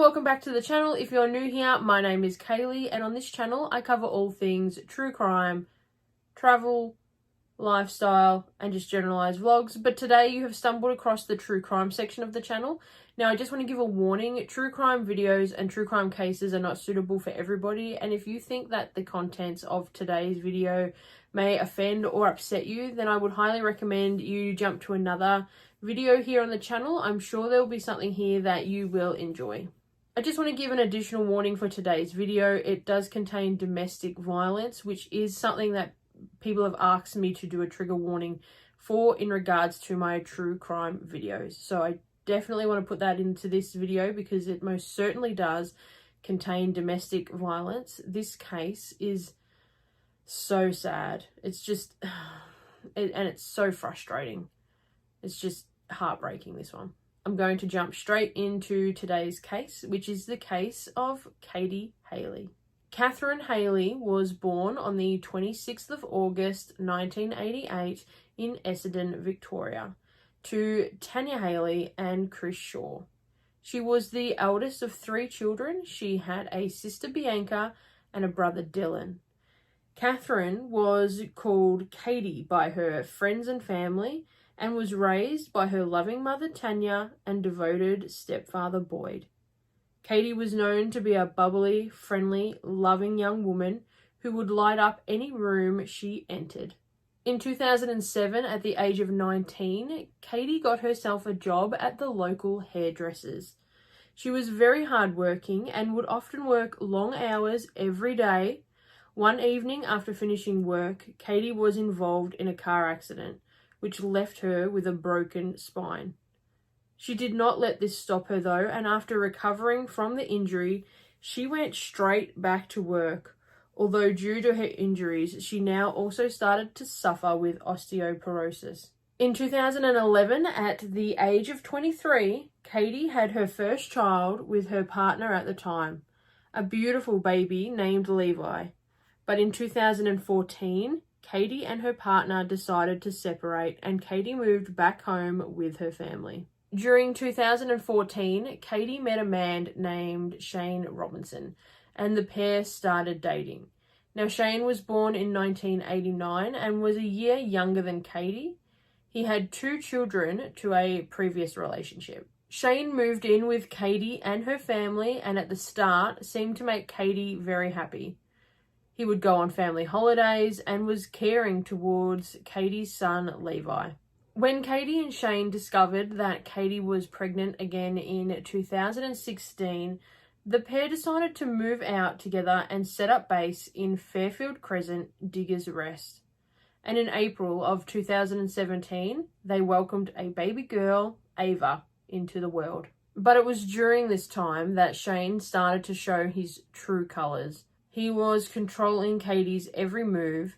welcome back to the channel. If you're new here, my name is Kaylee, and on this channel I cover all things true crime, travel, lifestyle, and just generalized vlogs. But today you have stumbled across the true crime section of the channel. Now I just want to give a warning, true crime videos and true crime cases are not suitable for everybody, and if you think that the contents of today's video may offend or upset you, then I would highly recommend you jump to another video here on the channel. I'm sure there will be something here that you will enjoy. I just want to give an additional warning for today's video. It does contain domestic violence, which is something that people have asked me to do a trigger warning for in regards to my true crime videos. So I definitely want to put that into this video because it most certainly does contain domestic violence. This case is so sad. It's just, and it's so frustrating. It's just heartbreaking, this one. I'm going to jump straight into today's case, which is the case of Katie Haley. Catherine Haley was born on the 26th of August 1988 in Essendon, Victoria, to Tanya Haley and Chris Shaw. She was the eldest of 3 children. She had a sister Bianca and a brother Dylan. Catherine was called Katie by her friends and family and was raised by her loving mother Tanya and devoted stepfather Boyd. Katie was known to be a bubbly, friendly, loving young woman who would light up any room she entered. In 2007, at the age of 19, Katie got herself a job at the local hairdressers. She was very hardworking and would often work long hours every day. One evening after finishing work, Katie was involved in a car accident, which left her with a broken spine. She did not let this stop her though, and after recovering from the injury, she went straight back to work. Although due to her injuries, she now also started to suffer with osteoporosis. In 2011, at the age of 23, Katie had her first child with her partner at the time, a beautiful baby named Levi. But in 2014, Katie and her partner decided to separate, and Katie moved back home with her family. During 2014, Katie met a man named Shane Robertson, and the pair started dating. Now, Shane was born in 1989 and was a year younger than Katie. He had 2 children to a previous relationship. Shane moved in with Katie and her family, and at the start seemed to make Katie very happy. He would go on family holidays and was caring towards Katie's son, Levi. When Katie and Shane discovered that Katie was pregnant again in 2016, the pair decided to move out together and set up base in Fairfield Crescent, Diggers Rest. And in April of 2017, they welcomed a baby girl, Ava, into the world. But it was during this time that Shane started to show his true colours. He was controlling Katie's every move,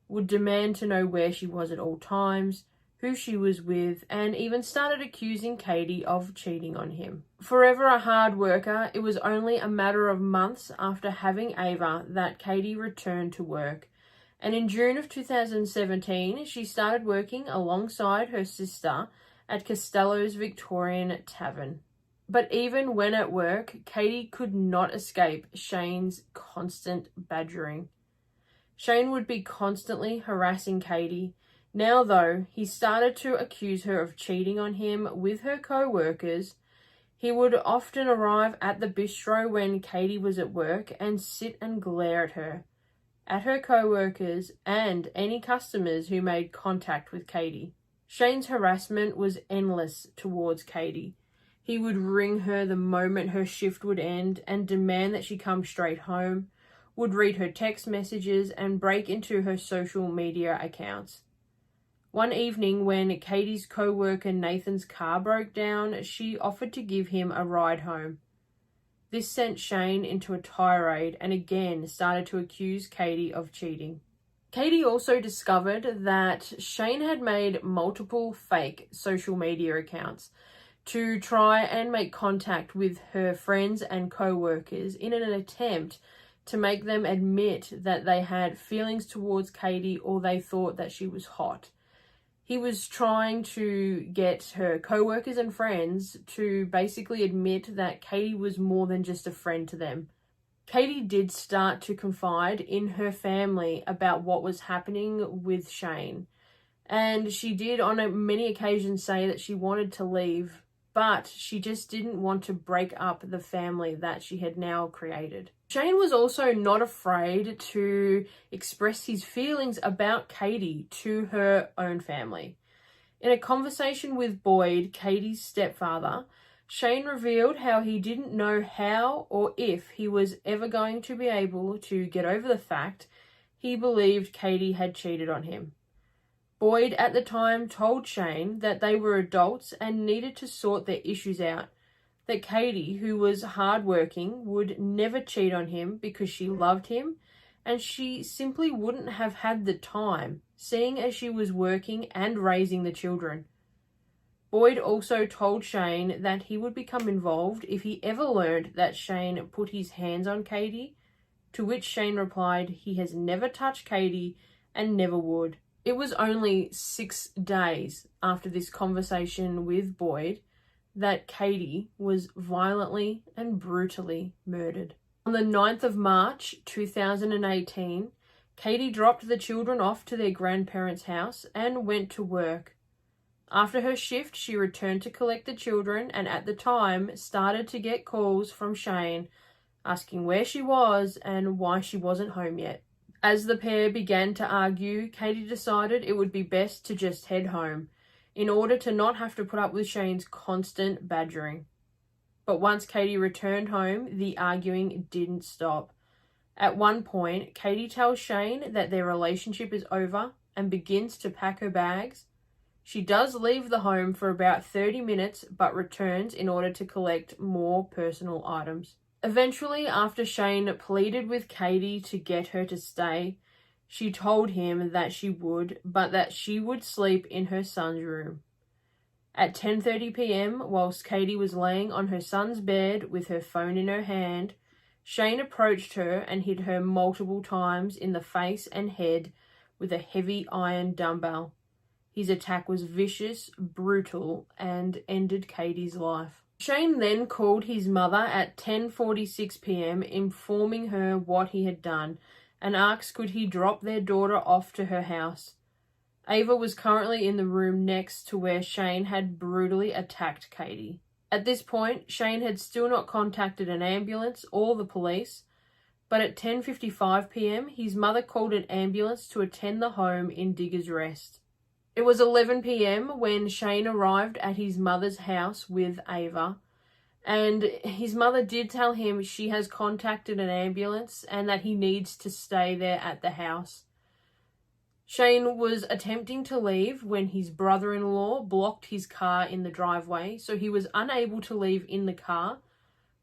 would demand to know where she was at all times, who she was with, and even started accusing Katie of cheating on him. Forever a hard worker, it was only a matter of months after having Ava that Katie returned to work. And in June of 2017, she started working alongside her sister at Costello's Victorian Tavern. But even when at work, Katie could not escape Shane's constant badgering. Shane would be constantly harassing Katie. Now, though, he started to accuse her of cheating on him with her co-workers. He would often arrive at the bistro when Katie was at work and sit and glare at her co-workers and any customers who made contact with Katie. Shane's harassment was endless towards Katie. He would ring her the moment her shift would end and demand that she come straight home, would read her text messages and break into her social media accounts. One evening when Katie's co-worker Nathan's car broke down, she offered to give him a ride home. This sent Shane into a tirade and again started to accuse Katie of cheating. Katie also discovered that Shane had made multiple fake social media accounts to try and make contact with her friends and co-workers in an attempt to make them admit that they had feelings towards Katie or they thought that she was hot. He was trying to get her co-workers and friends to basically admit that Katie was more than just a friend to them. Katie did start to confide in her family about what was happening with Shane. And she did on many occasions say that she wanted to leave, but she just didn't want to break up the family that she had now created. Shane was also not afraid to express his feelings about Katie to her own family. In a conversation with Boyd, Katie's stepfather, Shane revealed how he didn't know how or if he was ever going to be able to get over the fact he believed Katie had cheated on him. Boyd at the time told Shane that they were adults and needed to sort their issues out, that Katie, who was hardworking, would never cheat on him because she loved him, and she simply wouldn't have had the time, seeing as she was working and raising the children. Boyd also told Shane that he would become involved if he ever learned that Shane put his hands on Katie, to which Shane replied he has never touched Katie and never would. It was only 6 days after this conversation with Boyd that Katie was violently and brutally murdered. On the 9th of March 2018, Katie dropped the children off to their grandparents' house and went to work. After her shift, she returned to collect the children and at the time started to get calls from Shane asking where she was and why she wasn't home yet. As the pair began to argue, Katie decided it would be best to just head home, in order to not have to put up with Shane's constant badgering. But once Katie returned home, the arguing didn't stop. At one point, Katie tells Shane that their relationship is over and begins to pack her bags. She does leave the home for about 30 minutes, but returns in order to collect more personal items. Eventually, after Shane pleaded with Katie to get her to stay, she told him that she would, but that she would sleep in her son's room. At 10:30 p.m, whilst Katie was laying on her son's bed with her phone in her hand, Shane approached her and hit her multiple times in the face and head with a heavy iron dumbbell. His attack was vicious, brutal, and ended Katie's life. Shane then called his mother at 10:46 p.m, informing her what he had done, and asked could he drop their daughter off to her house. Ava was currently in the room next to where Shane had brutally attacked Katie. At this point, Shane had still not contacted an ambulance or the police, but at 10:55 p.m, his mother called an ambulance to attend the home in Diggers Rest. It was 11 p.m. when Shane arrived at his mother's house with Ava, and his mother did tell him she has contacted an ambulance and that he needs to stay there at the house. Shane was attempting to leave when his brother-in-law blocked his car in the driveway, so he was unable to leave in the car,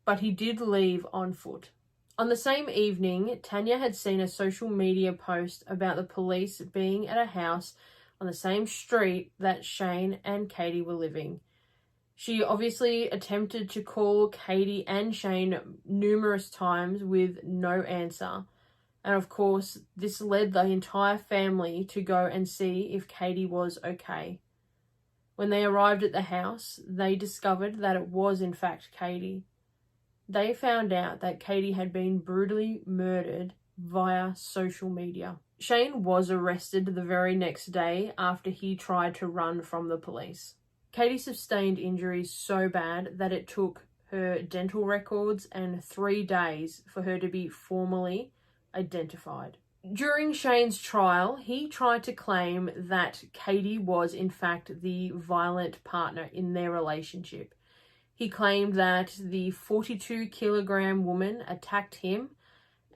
but he did leave on foot. On the same evening, Tanya had seen a social media post about the police being at a house on the same street that Shane and Katie were living. She obviously attempted to call Katie and Shane numerous times with no answer. And of course, this led the entire family to go and see if Katie was okay. When they arrived at the house, they discovered that it was in fact Katie. They found out that Katie had been brutally murdered via social media. Shane was arrested the very next day after he tried to run from the police. Katie sustained injuries so bad that it took her dental records and 3 days for her to be formally identified. During Shane's trial, he tried to claim that Katie was in fact the violent partner in their relationship. He claimed that the 42-kilogram woman attacked him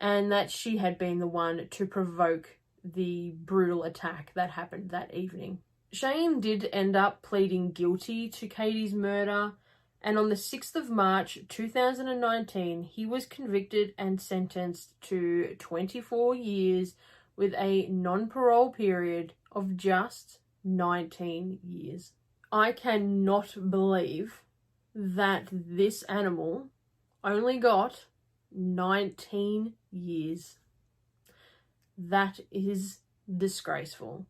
and that she had been the one to provoke the brutal attack that happened that evening. Shane did end up pleading guilty to Katie's murder, and on the 6th of March 2019, he was convicted and sentenced to 24 years with a non-parole period of just 19 years. I cannot believe that this animal only got 19 years. That is disgraceful.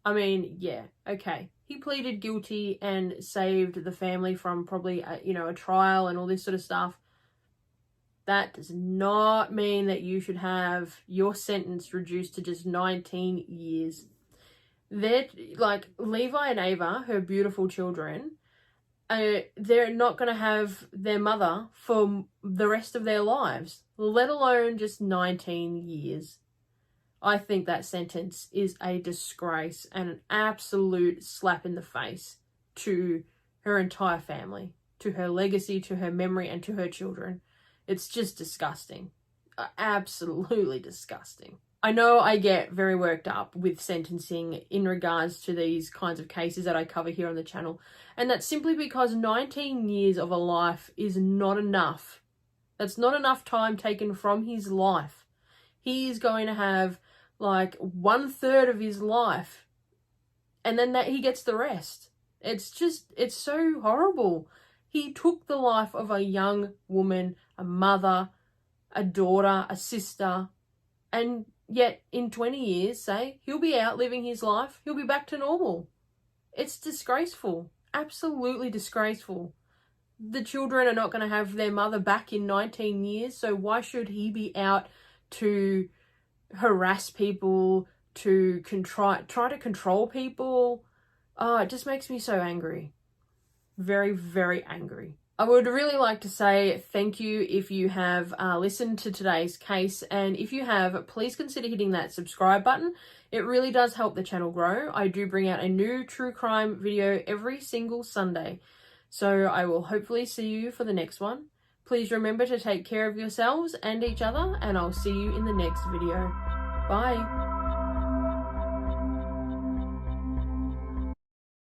I mean, yeah, okay. He pleaded guilty and saved the family from probably, a trial and all this sort of stuff. That does not mean that you should have your sentence reduced to just 19 years. They're, like, Levi and Ava, her beautiful children, they're not going to have their mother for the rest of their lives, let alone just 19 years. I think that sentence is a disgrace and an absolute slap in the face to her entire family, to her legacy, to her memory, and to her children. It's just disgusting. Absolutely disgusting. I know I get very worked up with sentencing in regards to these kinds of cases that I cover here on the channel, and that's simply because 19 years of a life is not enough. That's not enough time taken from his life. He is going to have like 1/3 of his life, and then that he gets the rest. It's so horrible. He took the life of a young woman, a mother, a daughter, a sister, and yet in 20 years, say, he'll be out living his life. He'll be back to normal. It's disgraceful. Absolutely disgraceful. The children are not going to have their mother back in 19 years, so why should he be out to harass people, to try to control people? Oh, it just makes me so angry. Very, very angry. I would really like to say thank you if you have listened to today's case, and if you have, please consider hitting that subscribe button. It really does help the channel grow. I do bring out a new true crime video every single Sunday, so I will hopefully see you for the next one. Please remember to take care of yourselves and each other, and I'll see you in the next video. Bye.